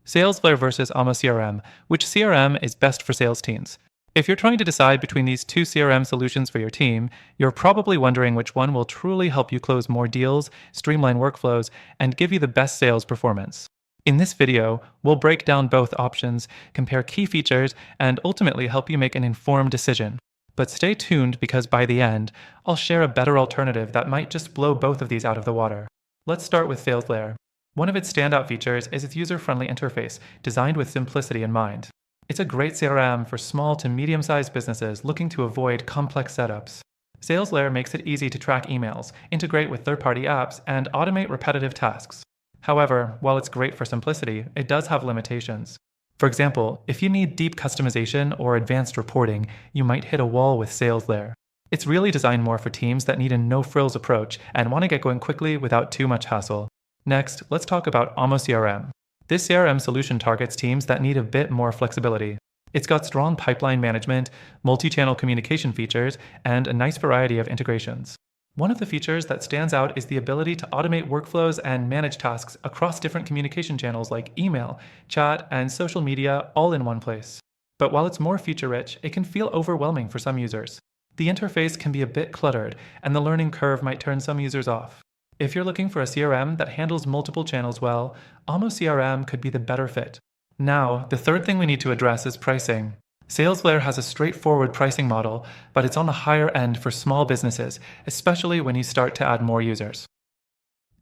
Salesflare versus amoCRM. Which CRM is best for sales teams? If you're trying to decide between these two CRM solutions for your team, you're probably wondering which one will truly help you close more deals, streamline workflows, and give you the best sales performance. In this video, we'll break down both options, compare key features, and ultimately help you make an informed decision. But stay tuned because by the end, I'll share a better alternative that might just blow both of these out of the water. Let's start with Salesflare. One of its standout features is its user-friendly interface, designed with simplicity in mind. It's a great CRM for small to medium-sized businesses looking to avoid complex setups. Salesflare makes it easy to track emails, integrate with third-party apps, and automate repetitive tasks. However, while it's great for simplicity, it does have limitations. For example, if you need deep customization or advanced reporting, you might hit a wall with Salesflare. It's really designed more for teams that need a no-frills approach and want to get going quickly without too much hassle. Next, let's talk about amoCRM. This CRM solution targets teams that need a bit more flexibility. It's got strong pipeline management, multi-channel communication features, and a nice variety of integrations. One of the features that stands out is the ability to automate workflows and manage tasks across different communication channels like email, chat, and social media all in one place. But while it's more feature-rich, it can feel overwhelming for some users. The interface can be a bit cluttered, and the learning curve might turn some users off. If you're looking for a CRM that handles multiple channels well, amoCRM could be the better fit. Now, the third thing we need to address is pricing. Salesflare has a straightforward pricing model, but it's on the higher end for small businesses, especially when you start to add more users.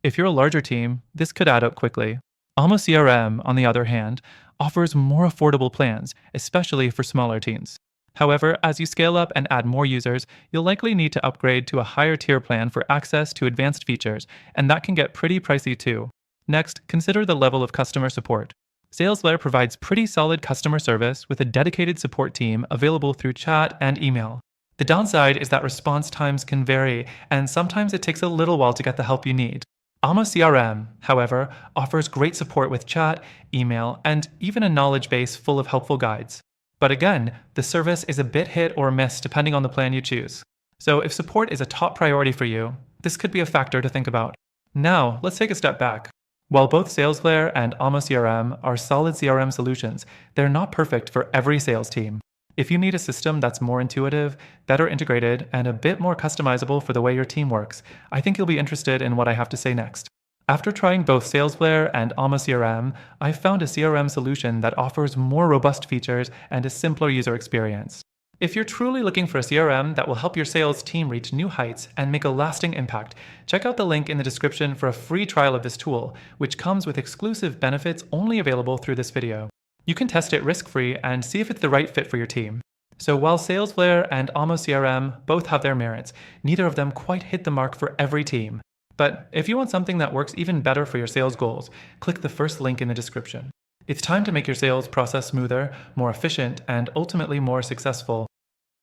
If you're a larger team, this could add up quickly. amoCRM, on the other hand, offers more affordable plans, especially for smaller teams. However, as you scale up and add more users, you'll likely need to upgrade to a higher tier plan for access to advanced features, and that can get pretty pricey too. Next, consider the level of customer support. Salesflare provides pretty solid customer service with a dedicated support team available through chat and email. The downside is that response times can vary, and sometimes it takes a little while to get the help you need. amoCRM, however, offers great support with chat, email, and even a knowledge base full of helpful guides. But again, the service is a bit hit or miss depending on the plan you choose. So if support is a top priority for you, this could be a factor to think about. Now, let's take a step back. While both Salesflare and amoCRM are solid CRM solutions, they're not perfect for every sales team. If you need a system that's more intuitive, better integrated, and a bit more customizable for the way your team works, I think you'll be interested in what I have to say next. After trying both Salesflare and amoCRM, I've found a CRM solution that offers more robust features and a simpler user experience. If you're truly looking for a CRM that will help your sales team reach new heights and make a lasting impact, check out the link in the description for a free trial of this tool, which comes with exclusive benefits only available through this video. You can test it risk-free and see if it's the right fit for your team. So while Salesflare and amoCRM both have their merits, neither of them quite hit the mark for every team. But if you want something that works even better for your sales goals, click the first link in the description. It's time to make your sales process smoother, more efficient, and ultimately more successful.